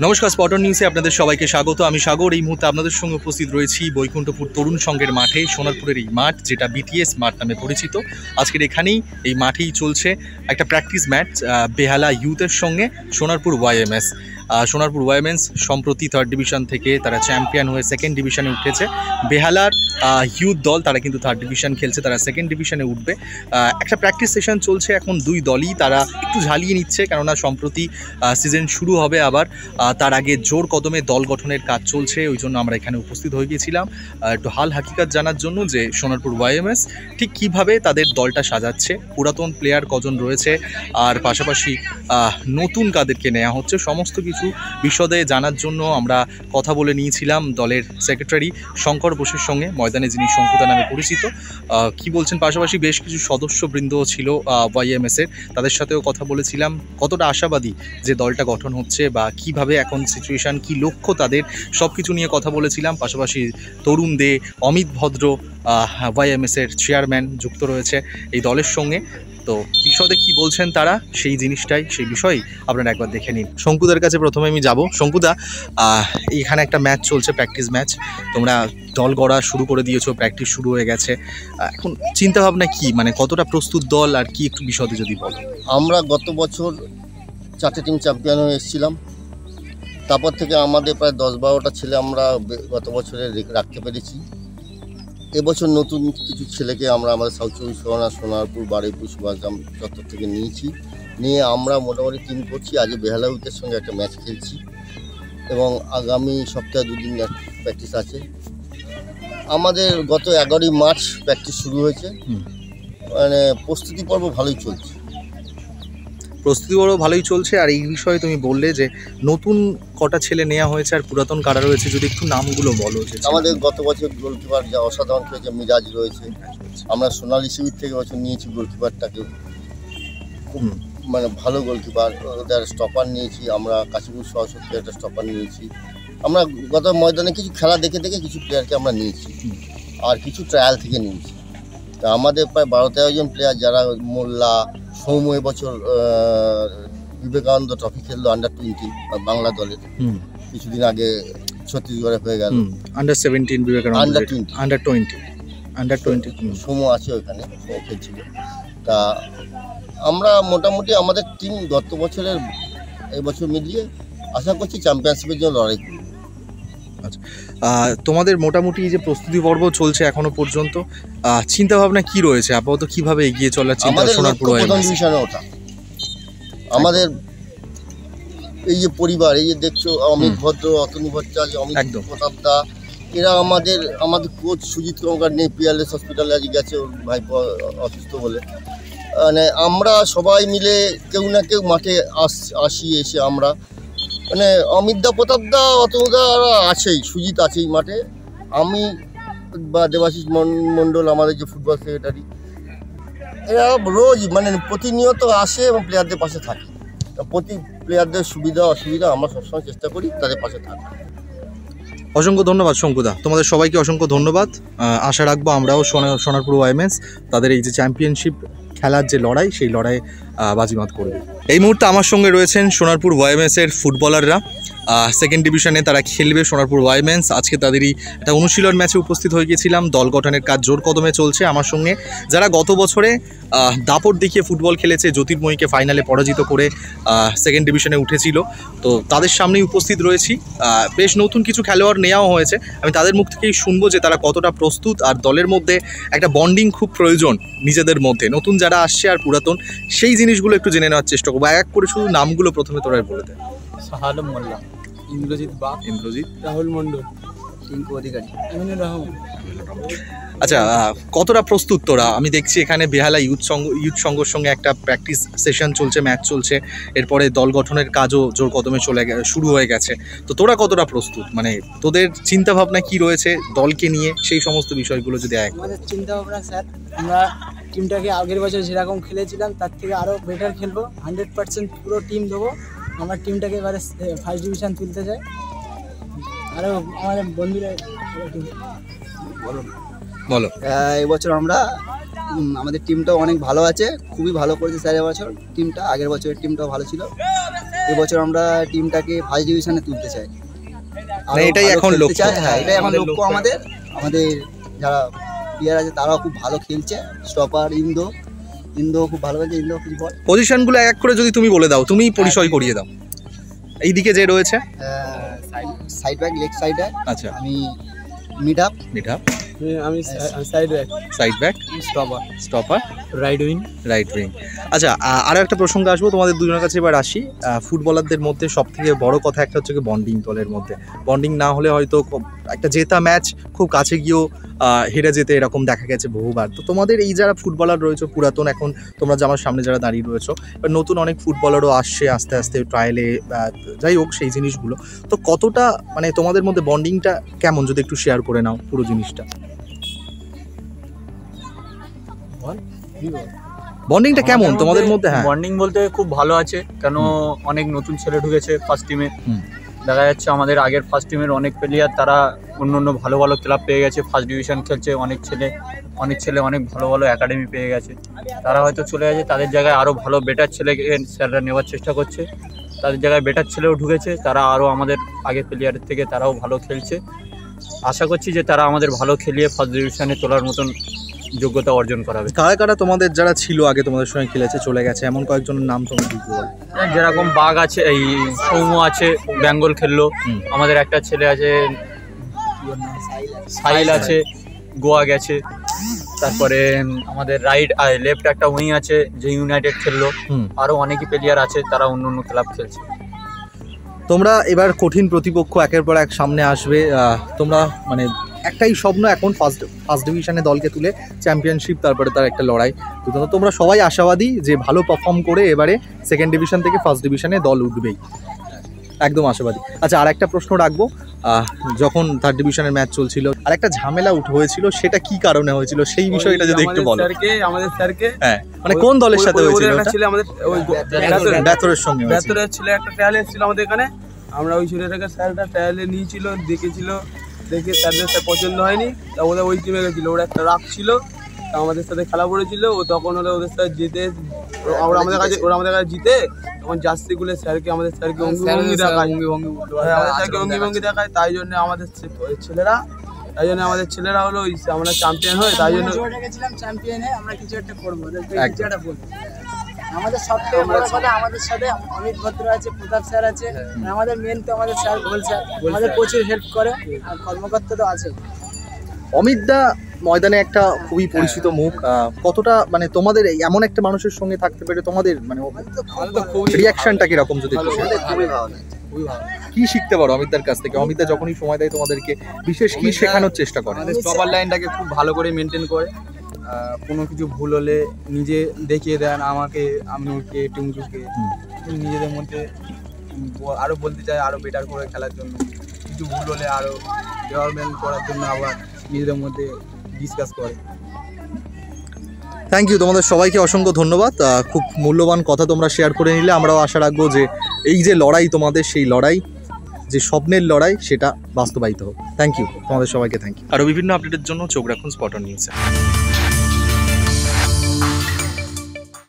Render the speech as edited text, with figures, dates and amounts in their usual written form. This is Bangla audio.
নমস্কার, স্পটন নিউজে আপনাদের সবাইকে স্বাগত। আমি সাগর। এই মুহূর্তে আপনাদের সঙ্গে উপস্থিত রয়েছি বৈকুণ্ঠপুর তরুণ সংঘের মাঠে, সোনারপুরের এই মাঠ যেটা বিটিএস মাঠ নামে পরিচিত। আজকের এখানেই এই মাঠেই চলছে একটা প্র্যাকটিস ম্যাচ বেহালা ইউথের সঙ্গে সোনারপুর ওয়াইএমএস। সোনারপুর ওয়াইএমএস সম্প্রতি 3rd ডিভিশন থেকে তারা চ্যাম্পিয়ন হয়ে 2nd ডিভিশনে উঠেছে। বেহালার ইউথ দল তারা কিন্তু 3rd ডিভিশন খেলছে, তারা 2nd ডিভিশনে উঠবে। একটা প্র্যাকটিস সেশন চলছে এখন, দুই দলই তারা একটু ঝালিয়ে নিচ্ছে, কেননা সম্প্রতি সিজন শুরু হবে আবার। তার আগে জোর কদমে দল গঠনের কাজ চলছে, ওই জন্য আমরা এখানে উপস্থিত হয়ে গিয়েছিলাম একটু হাল হাকিকাত জানার জন্য যে সোনারপুর ওয়াইএমএস ঠিক কীভাবে তাদের দলটা সাজাচ্ছে, পুরাতন প্লেয়ার কজন রয়েছে, আর পাশাপাশি নতুন কাদেরকে নেওয়া হচ্ছে, সমস্ত কিছু বিশদে জানার জন্য আমরা কথা বলে নিয়েছিলাম দলের সেক্রেটারি শঙ্কর বোসের সঙ্গে, ময়দানে যিনি শঙ্কুদা নামে পরিচিত। কি বলছেন, পাশাপাশি বেশ কিছু সদস্যবৃন্দ ছিল ওয়াইএমএসের, তাদের সাথেও কথা বলেছিলাম কতটা আশাবাদী যে দলটা গঠন হচ্ছে বা কিভাবে এখন সিচুয়েশান, কি লক্ষ্য তাদের, সব কিছু নিয়ে কথা বলেছিলাম। পাশাপাশি তরুণ দে, অমিত ভদ্র ওয়াইএমএসের চেয়ারম্যান যুক্ত রয়েছে এই দলের সঙ্গে। তো বিশদে কি বলছেন তারা, সেই জিনিসটাই, সেই বিষয়েই আপনারা একবার দেখে নিন। শঙ্কুদার কাছে প্রথমে আমি যাব। শঙ্কুদা, এখানে একটা ম্যাচ চলছে, প্র্যাকটিস ম্যাচ, তোমরা দল গড়া শুরু করে দিয়েছো, প্র্যাকটিস শুরু হয়ে গেছে, এখন চিন্তাভাবনা কি, মানে কতটা প্রস্তুত দল আর কি একটু বিশদে যদি বলো। আমরা গত বছর 4টে টিম চ্যাম্পিয়ন হয়ে এসেছিলাম, তারপর থেকে আমাদের প্রায় 10-12টা ছেলে আমরা গত বছরে রাখতে পেরেছি। এবছর নতুন কিছু ছেলেকে আমরা আমাদের সাউথ চব্বিশ পরগনা, সোনারপুর, বারুইপুর, সুভাষগ্রাম চত্বর থেকে নিয়ে আমরা মোটামুটি টিম করছি। আজ বেহালা ইউথের সঙ্গে একটা ম্যাচ খেলছি এবং আগামী সপ্তাহে 2 দিন প্র্যাকটিস আছে। আমাদের গত 11ই মার্চ প্র্যাকটিস শুরু হয়েছে, মানে প্রস্তুতি পর্ব ভালোই চলছে। প্রস্তুতি বড় ভালোই চলছে। আর এই বিষয়ে তুমি বললে যে নতুন কটা ছেলে নেওয়া হয়েছে আর পুরাতন কারা রয়েছে, যদি একটু নামগুলো বলো। আমাদের গত বছর গোলকিপার যা অসাধারণ খেলেছে মিরাজ রয়েছে। আমরা সোনালী শিবির থেকে বছর নিয়েছি গোলকিপারটাকে, খুব মানে ভালো গোলকিপার। ওদের স্টপার নিয়েছি আমরা, কাশীপুর সরস্বতী একটা স্টপার নিয়েছি আমরা। গত ময়দানে কিছু খেলা দেখে কিছু প্লেয়ারকে আমরা নিয়েছি আর কিছু ট্রায়াল থেকে নিয়েছি। তা আমাদের প্রায় 12-13 জন প্লেয়ার, যারা মোল্লা, সৌম্য এবছর বিবেকানন্দ ট্রফি খেললো আন্ডার-20 বাংলা দলের, কিছুদিন আগে ছত্তিশগড়ে হয়ে গেল। আন্ডার-17 বিবেকানন্দ, আন্ডার-20 সৌম্য আছে ওখানে, খেলছিল। তা আমরা মোটামুটি আমাদের টিম গত বছরের এবছর মিলিয়ে আশা করছি চ্যাম্পিয়নশিপের জন্য লড়াই করব। আচ্ছা, তোমাদের মোটামুটি যে প্রস্তুতি পর্ব চলছে এখনো পর্যন্ত, চিন্তাভাবনা কি রয়েছে আপাতত, কিভাবে এগিয়ে চলার চিন্তা? সোনারপুর প্রথম ডিভিশনে ওঠা আমাদের। এই যে পরিবার, এই যে দেখছো অমিত ভদ্র, অতনু ভট্টাচার্য, অমিত প্রতাপদা, এরা আমাদের কোচ সুজিত কর্মকার নেই, পিয়ারলেস হসপিটালে আজ গেছে, ওর ভাই অসুস্থ বলে। মানে আমরা সবাই মিলে কেউ না কেউ মাঠে এসে আমরা, মানে অমিতদা, প্রতাপদা, অতনুদা আছেই, সুজিত আছেই মাঠে, আমি বা দেবাশিস মণ্ডল আমাদের যে ফুটবল সেক্রেটারি, এরা রোজ মানে প্রতিনিয়ত আসে এবং প্লেয়ারদের পাশে থাকে। প্রতি প্লেয়ারদের সুবিধা অসুবিধা আমরা সবসময় চেষ্টা করি তাদের পাশে থাকা। অসংখ্য ধন্যবাদ শঙ্কুদা, তোমাদের সবাইকে অসংখ্য ধন্যবাদ। আশা রাখবো আমরাও সোনারপুর ওয়াইএমএস তাদের এই যে চ্যাম্পিয়নশিপ খেলার যে লড়াই, সেই লড়াইয়ে বাজিমাত করবে। এই মুহূর্তে আমার সঙ্গে রয়েছেন সোনারপুর ওয়াইএমএসের ফুটবলাররা। 2nd ডিভিশনে তারা খেলবে সোনারপুর ওয়াইএমএস। আজকে তাদেরই একটা অনুশীলন ম্যাচে উপস্থিত হয়ে গিয়েছিলাম। দল গঠনের কাজ জোর কদমে চলছে। আমার সঙ্গে যারা গত বছরে দাপট দেখিয়ে ফুটবল খেলেছে, জ্যোতির্ময়ীকে ফাইনালে পরাজিত করে 2nd ডিভিশনে উঠেছিল, তো তাদের সামনেই উপস্থিত রয়েছি। বেশ নতুন কিছু খেলোয়াড় নেওয়াও হয়েছে, আমি তাদের মুখ থেকেই শুনবো যে তারা কতটা প্রস্তুত, আর দলের মধ্যে একটা বন্ডিং খুব প্রয়োজন নিজেদের মধ্যে, নতুন যারা আসছে আর পুরাতন, সেই জিনিসগুলো একটু জেনে নেওয়ার চেষ্টা করবো। এক করে শুধু নামগুলো প্রথমে তোরা বলে দেয়। শাহালম মোল্লা, ইন্দ্রজিৎ বাগ, রাহুল মণ্ডল, টিঙ্কু অধিকারী, আমিনুর রহমান। আচ্ছা, কতটা প্রস্তুত তোরা? আমি দেখছি এখানে বেহালা ইউথ সংঘর সঙ্গে একটা প্র্যাকটিস সেশন চলছে, ম্যাচ চলছে, এরপরে দল গঠনের কাজও জোর কদমে শুরু হয়ে গেছে। তো তোরা কতটা প্রস্তুত, মানে তোদের চিন্তাভাবনা কি রয়েছে দলকে নিয়ে, সেই সমস্ত বিষয়গুলো যদি আমাদের চিন্তাভাবনা স্যার, আমরা টিমটাকে আগের বছর যেরকম খেলেছিলাম তার থেকে আরও বেটার খেলবো, 100% পুরো টিম দেবো। আমরা টিমটাকে এবারে 1st ডিভিশন তুলতে চাই। আরও আমাদের বন্ধুরা বলো। এবছর আমরা আমাদের টিমটাও অনেক ভালো আছে, খুবই ভালো করেছে স্যার এবছর টিমটা, আগের বছরের টিমটাও ভালো ছিল। এবছর আমরা টিমটাকে ফার্স্ট ডিভিশনে তুলতে চাই। মানে এটাই এখন লক্ষ্য। হ্যাঁ, এটাই এখন লক্ষ্য আমাদের। আমাদের যারা প্লেয়ার আছে তারাও খুব ভালো খেলছে। স্টপার ইন্দো খুব ভালো খেলছে। ইন্দো কিছু বল। পজিশনগুলো এক করে যদি তুমি বলে দাও, তুমি পরিচয় করিয়ে দাও। এইদিকে যে রয়েছে সাইড ব্যাক, লেগ সাইডে। আচ্ছা, আমি মিড আপ। আমি side back, stopper, right wing. আচ্ছা, আরও একটা প্রসঙ্গ আসবো তোমাদের দুজনের কাছে। এবার আসি, ফুটবলারদের মধ্যে সব থেকে বড় কথা একটা হচ্ছে বন্ডিং। দলের মধ্যে বন্ডিং না হলে হয়তো একটা জেতা ম্যাচ খুব কাছে গিয়েও হেরে যেতে এরকম দেখা গেছে বহুবার। তো তোমাদের এই যারা ফুটবলার রয়েছে পুরাতন, এখন তোমরা যে আমার সামনে যারা দাঁড়িয়ে রয়েছো, এবার নতুন অনেক ফুটবলারও আসছে আস্তে আস্তে ট্রায়ালে, যাই হোক সেই জিনিসগুলো তো কতটা মানে তোমাদের মধ্যে বন্ডিংটা কেমন, যদি একটু শেয়ার করে নাও পুরো জিনিসটা। বন্ডিংটা কেমন তোমাদের মধ্যে? হ্যাঁ, বন্ডিং বলতে খুব ভালো আছে, কেন অনেক নতুন ছেলে ঢুকেছে ফার্স্ট টিমে। দেখা যাচ্ছে আমাদের আগের ফার্স্ট টিমের অনেক প্লেয়ার তারা অন্য অন্য ভালো ভালো ক্লাব পেয়ে গেছে, ফার্স্ট ডিভিশন খেলছে। অনেক ছেলে অনেক ভালো ভালো একাডেমি পেয়ে গেছে, তারা হয়তো চলে গেছে। তাদের জায়গায় আরও ভালো বেটার ছেলেকে স্যাররা নেওয়ার চেষ্টা করছে। তাদের জায়গায় বেটার ছেলেও ঢুকেছে, তারা আরও আমাদের আগের প্লেয়ারের থেকে তারাও ভালো খেলছে। আশা করছি যে তারা আমাদের ভালো খেলিয়ে ফার্স্ট ডিভিশনে তোলার মতন যোগ্যতা অর্জন করাবে। কারা কারা তোমাদের যারা ছিল আগে তোমাদের সঙ্গে খেলেছে চলে গেছে, এমন কয়েকজনের নাম তুমি দিতে বলো। যেরকম বাঘ আছে, এই সৌম্য আছে, বেঙ্গল খেললো। আমাদের একটা ছেলে আছে সাহিল আছে, গোয়া গেছে। তারপরে আমাদের লেফট একটা উইং আছে যে ইউনাইটেড খেললো। আরও অনেকই প্লেয়ার আছে, তারা অন্য অন্য ক্লাব খেলছে। তোমরা এবার কঠিন প্রতিপক্ষ একের পর এক সামনে আসবে। তোমরা মানে একটাই স্বপ্ন এখন ফার্স্ট ডিভিশনে দলকে তুলে চ্যাম্পিয়নশিপ, তারপরে তার একটা লড়াই। তো তোমরা সবাই আশাবাদী যে ভালো পারফর্ম করে এবারে সেকেন্ড ডিভিশন থেকে ফার্স্ট ডিভিশনে দল উঠবেই, একদম আশাবাদী। আচ্ছা, আর একটা প্রশ্ন রাখবো, যখন থার্ড ডিভিশনের ম্যাচ চলছিল আর একটা ঝামেলা হয়েছিল, সেটা কি কারণে হয়েছিল সেই বিষয়টা যদি একটু বলো। আমাদের স্যারকে, হ্যাঁ, মানে কোন দলের সাথে হয়েছিল? আমাদের ব্যাথরের সঙ্গে। ব্যাথরের ছিল একটা ট্রায়াল এসেছিল আমাদের এখানে। আমরা ওই ছেলেটাকে স্যারটা ট্রায়ালে নিয়েছিল, দেখেছিল, দেখে স্যারদের সাথে পছন্দ হয়নি। তা ওরা ওই টিমে গেছিল, ওরা একটা রাগ ছিল, তা আমাদের সাথে খেলা পড়েছিল। ও তখন হলে ওদের সাথে জিতে, ওরা আমাদের কাছে জিতে, তখন জার্সিগুলো আমাদের স্যারকে অঙ্গি ভঙ্গি দেখায়। তাই জন্য আমাদের ছেলেরা হলো আমরা চ্যাম্পিয়ন হয়। তাই জন্য চ্যাম্পিয়নে আমরা কিছু একটা করবো, আমাদের সবথেকে বড় কথা আমাদের সাথে অমিত ভদ্র আছে, প্রতাপ স্যার আছে। আমাদের মেন তো আমাদের স্যার গোল স্যার আমাদের প্রচুর হেল্প করে, আর কর্মকর্তা তো আছে। অমিত দা ময়দানে একটা খুবই পরিচিত মুখ। কতটা মানে তোমাদের এমন একটা মানুষের সঙ্গে থাকতে পেরে তোমাদের মানে রিয়াকশনটা কিরকম, যদি খুবই ভালো, কি শিখতে পারো অমিতদার কাছ থেকে? অমিতদা যখনই সময় দেয় তোমাদেরকে বিশেষ কি শেখানোর চেষ্টা করে? আমাদের স্টপার লাইনটাকে খুব ভালো করে মেনটেন করে। কোনো কিছু ভুল হলে নিজে দেখিয়ে দেন আমাকে, আমনুরকে, টুমটুকে। নিজেদের মধ্যে আরও বলতে চাই আরও বেটার করে খেলার জন্য। কিছু ভুল হলে আরও ডেভেলপমেন্ট করার জন্য আবার নিজেদের মধ্যে ডিসকাস করে। থ্যাংক ইউ, তোমাদের সবাইকে অসংখ্য ধন্যবাদ। খুব মূল্যবান কথা তোমরা শেয়ার করে নিলে। আমরাও আশা রাখবো যে এই যে লড়াই তোমাদের, সেই লড়াই যে স্বপ্নের লড়াই, সেটা বাস্তবায়িত হোক। থ্যাংক ইউ তোমাদের সবাইকে, থ্যাংক ইউ। আরও বিভিন্ন আপডেটের জন্য চোখ রাখুন স্পট অন নিউজে।